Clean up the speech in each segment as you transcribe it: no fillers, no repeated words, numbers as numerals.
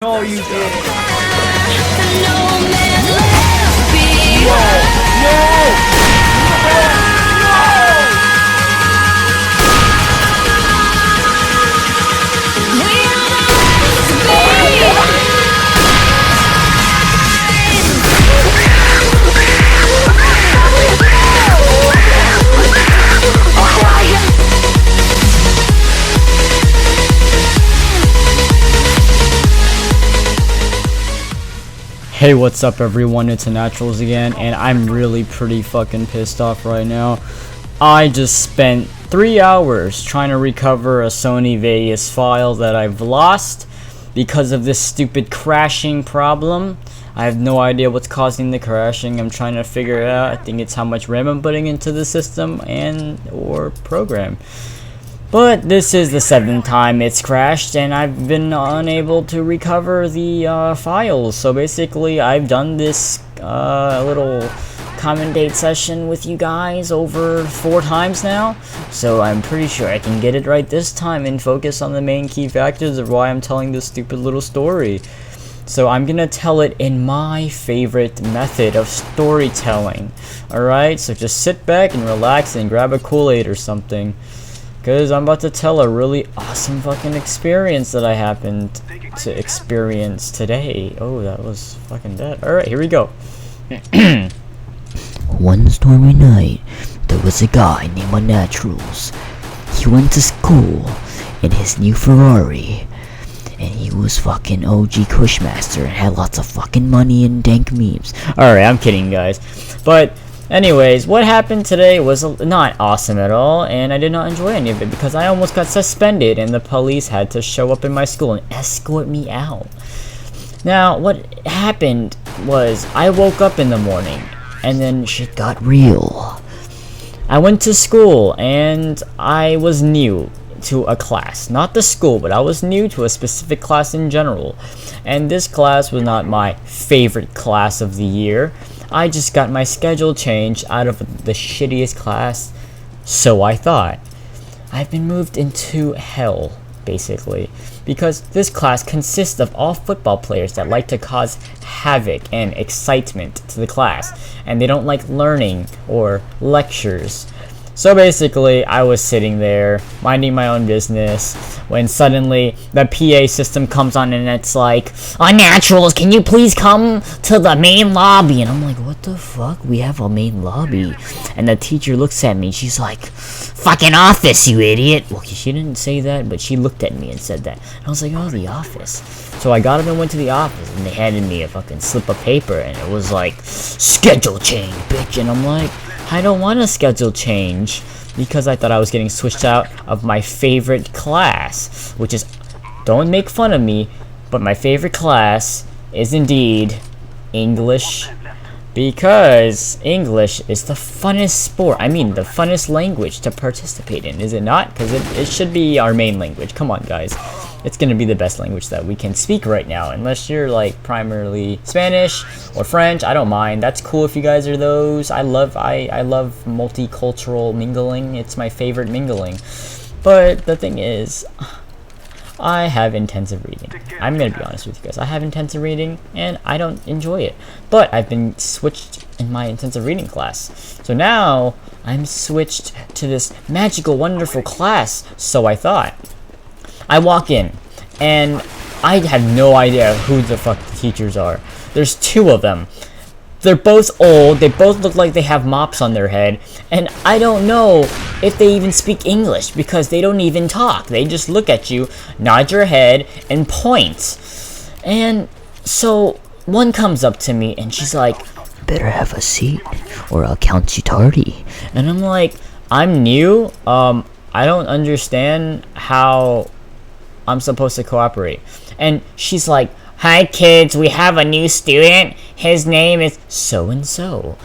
No, you didn't. Hey, what's up everyone, it's Naturals again, and I'm really pretty fucking pissed off right now. I just spent 3 hours trying to recover a Sony Vegas file that I've lost because of this stupid crashing problem. I have no idea what's causing the crashing. I'm trying to figure it out. I think it's how much RAM I'm putting into the system and or program. But this is the 7th time it's crashed, and I've been unable to recover the files. So basically, I've done this little commentate session with you guys over 4 times now. So I'm pretty sure I can get it right this time and focus on the main key factors of why I'm telling this stupid little story. So I'm gonna tell it in my favorite method of storytelling. Alright, so just sit back and relax and grab a Kool-Aid or something. Because I'm about to tell a really awesome fucking experience that I happened to experience today. Oh, that was fucking dead. Alright, here we go. One stormy night, there was a guy named Naturals. He went to school in his new Ferrari. And he was fucking OG Cushmaster and had lots of fucking money and dank memes. Alright, I'm kidding, guys. But anyways, what happened today was not awesome at all, and I did not enjoy any of it because I almost got suspended and the police had to show up in my school and escort me out. Now, what happened was I woke up in the morning and then shit got real. I went to school and I was new to a class. Not the school, but I was new to a specific class in general. And this class was not my favorite class of the year. I just got my schedule changed out of the shittiest class, so I thought. I've been moved into hell, basically, because this class consists of all football players that like to cause havoc and excitement to the class, and they don't like learning or lectures. So basically, I was sitting there, minding my own business, when suddenly the PA system comes on and it's like, "Naturals, can you please come to the main lobby?" And I'm like, what the fuck? We have a main lobby. And the teacher looks at me, she's like, "Fucking office, you idiot." Well, she didn't say that, but she looked at me and said that. And I was like, oh, the office. So I got up and went to the office, and they handed me a fucking slip of paper, and it was like, "Schedule change, bitch." And I'm like, I don't want a schedule change, because I thought I was getting switched out of my favorite class, which is, don't make fun of me, but my favorite class is indeed English, because English is the funnest sport, the funnest language to participate in, is it not? Because it should be our main language. Come on, guys. It's gonna be the best language that we can speak right now, unless you're like primarily Spanish or French. I don't mind. That's cool if you guys are those. I love multicultural mingling. It's my favorite mingling. But the thing is, I have intensive reading. I'm gonna be honest with you guys. I have intensive reading and I don't enjoy it. But I've been switched in my intensive reading class. So now I'm switched to this magical, wonderful class, so I thought. I walk in, and I have no idea who the fuck the teachers are. There's 2 of them. They're both old, they both look like they have mops on their head, and I don't know if they even speak English, because they don't even talk. They just look at you, nod your head, and point. And so, one comes up to me, and she's like, "Better have a seat, or I'll count you tardy." And I'm like, I'm new, I don't understand how I'm supposed to cooperate. And she's like, "Hi kids, we have a new student. His name is so-and-so."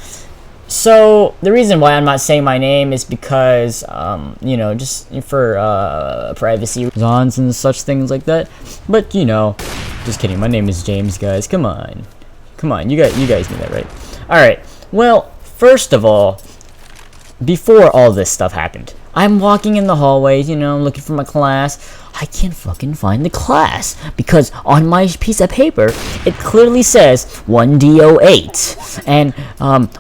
So the reason why I'm not saying my name is because, just for privacy reasons and such things like that. But, just kidding. My name is James, guys. Come on. You guys knew that, right? Alright. Well, first of all, before all this stuff happened. I'm walking in the hallways, you know, looking for my class. I can't fucking find the class because on my piece of paper it clearly says 1D08. And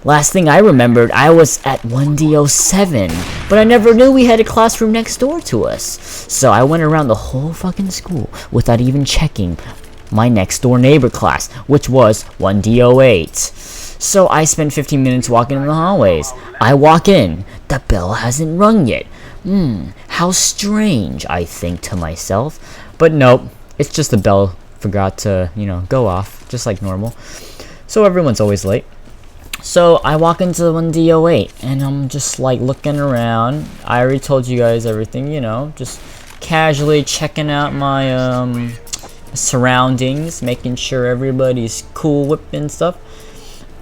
last thing I remembered, I was at 1D07, but I never knew we had a classroom next door to us. So I went around the whole fucking school without even checking my next door neighbor class, which was 1D08. So I spent 15 minutes walking in the hallways. I walk in. The bell hasn't rung yet. How strange, I think to myself. But nope, it's just the bell forgot to, you know, go off, just like normal. So everyone's always late. So I walk into the 1D08, and I'm just like looking around. I already told you guys everything, you know, just casually checking out my surroundings, making sure everybody's cool with and stuff.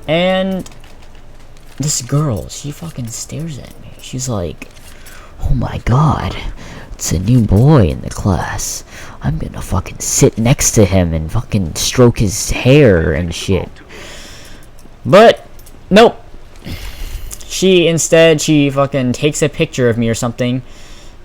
And this girl, she fucking stares at me. She's like, Oh my god, it's a new boy in the class. I'm gonna fucking sit next to him and fucking stroke his hair and shit. but nope. She fucking takes a picture of me or something.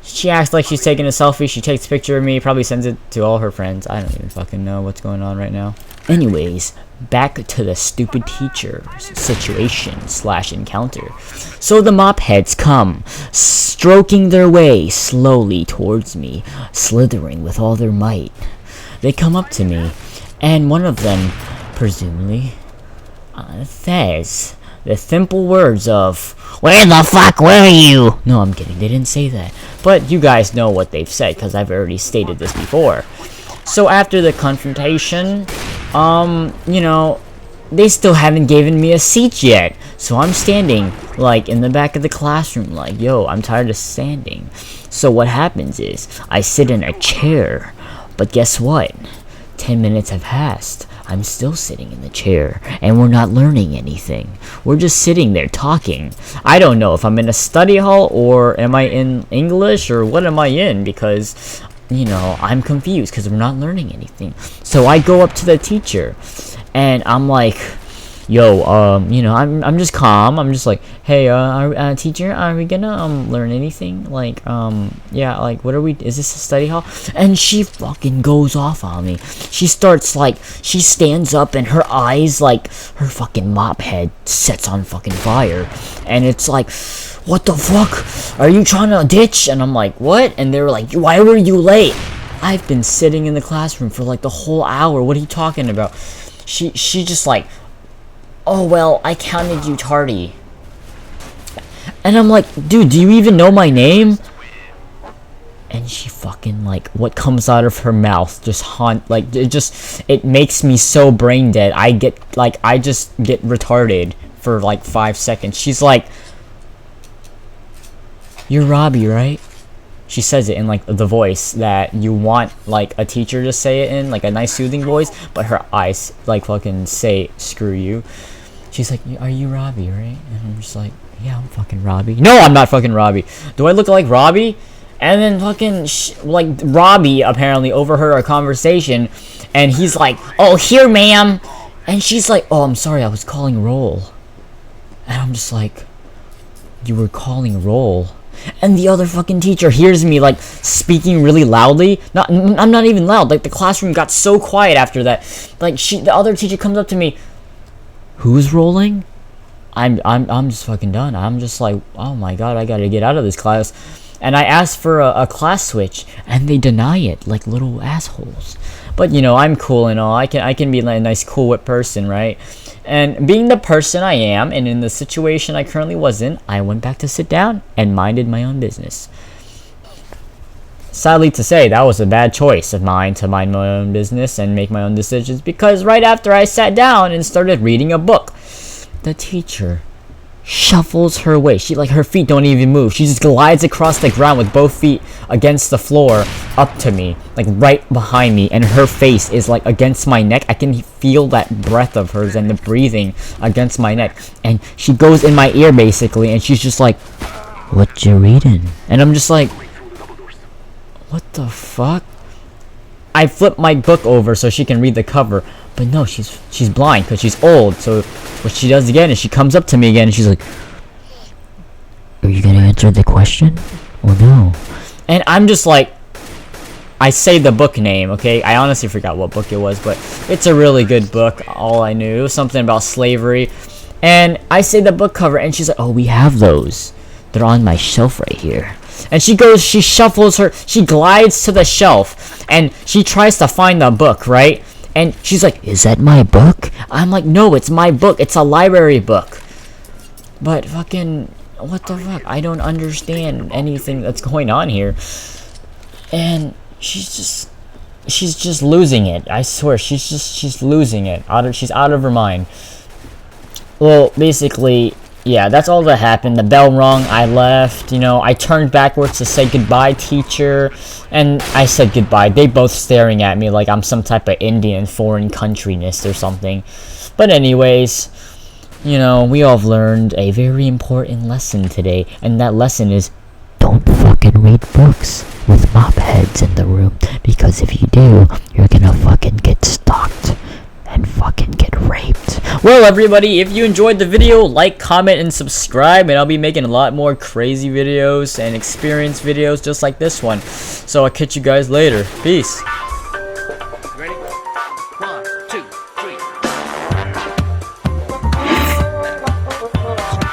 She acts like she's taking a selfie. She takes a picture of me, probably sends it to all her friends. I don't even fucking know what's going on right now. Anyways, back to the stupid teacher situation / encounter. So the mop heads come, stroking their way slowly towards me, slithering with all their might. They come up to me, and one of them, presumably, says the simple words of, "Where the fuck were you?" No, I'm kidding, they didn't say that. But you guys know what they've said, because I've already stated this before. So after the confrontation, you know, they still haven't given me a seat yet. So I'm standing, like, in the back of the classroom, like, yo, I'm tired of standing. So what happens is, I sit in a chair. But guess what? 10 minutes have passed. I'm still sitting in the chair, and we're not learning anything. We're just sitting there talking. I don't know if I'm in a study hall, or am I in English, or what am I in, because, you know, I'm confused, because we're not learning anything. So I go up to the teacher, and I'm like, yo, you know, I'm just calm. I'm just like, hey, teacher, are we gonna learn anything? Like, yeah, like, what are we? Is this a study hall? And she fucking goes off on me. She starts like, she stands up, and her eyes, like, her fucking mop head sets on fucking fire, and it's like, what the fuck? Are you trying to ditch? And I'm like, what? And they were like, why were you late? I've been sitting in the classroom for like the whole hour. What are you talking about? She just like, oh, well, I counted you tardy. And I'm like, dude, do you even know my name? And she fucking, like, what comes out of her mouth just it makes me so brain dead. I just get retarded for like 5 seconds. She's like, you're Robbie, right? She says it in like the voice that you want like a teacher to say it in, like a nice soothing voice, but her eyes like fucking say screw you. She's like, are you Robbie, right? And I'm just like, yeah, I'm fucking Robbie. No, I'm not fucking Robbie. Do I look like Robbie? And then fucking like Robbie apparently overheard our conversation, and he's like, oh, here, ma'am. And she's like, oh, I'm sorry, I was calling roll. And I'm just like, you were calling roll? And the other fucking teacher hears me like speaking really loudly. I'm not even loud. Like the classroom got so quiet after that. Like the other teacher comes up to me. Who's rolling? I'm just fucking done. I'm just like, oh my god, I gotta get out of this class. And I asked for a class switch, and they deny it like little assholes. But you know, I'm cool and all. I can be like a nice cool whip person, right? And being the person I am, and in the situation I currently was in, I went back to sit down and minded my own business. Sadly to say, that was a bad choice of mine to mind my own business and make my own decisions, because right after I sat down and started reading a book, the teacher shuffles her way. Her feet don't even move. She just glides across the ground with both feet against the floor up to me, like right behind me, and her face is like against my neck. I can feel that breath of hers and the breathing against my neck, and she goes in my ear basically, and she's just like, what you reading? And I'm just like, what the fuck? I flip my book over so she can read the cover, but no, she's blind because she's old. So what she does again is she comes up to me again and she's like, Are you gonna answer the question? Or no? And I'm just like, I say the book name, okay? I honestly forgot what book it was, but it's a really good book. All I knew, it was something about slavery. And I say the book cover, and she's like, oh, we have those. They're on my shelf right here. And she glides to the shelf, and she tries to find the book, right? And she's like, Is that my book? I'm like, no, it's my book. It's a library book. But fucking, what the fuck? I don't understand anything that's going on here. And she's just losing it. I swear, she's losing it. She's out of her mind. Well, basically, yeah, that's all that happened. The bell rung, I left, I turned backwards to say goodbye, teacher, and I said goodbye. They both staring at me like I'm some type of Indian foreign countryness or something. But anyways, we all have learned a very important lesson today, and that lesson is don't fucking read books with mop heads in the room, because if you do, you're gonna fucking get stalked and fucking get raped. Well, everybody, if you enjoyed the video, like, comment, and subscribe, and I'll be making a lot more crazy videos and experience videos just like this one. So I'll catch you guys later. Peace.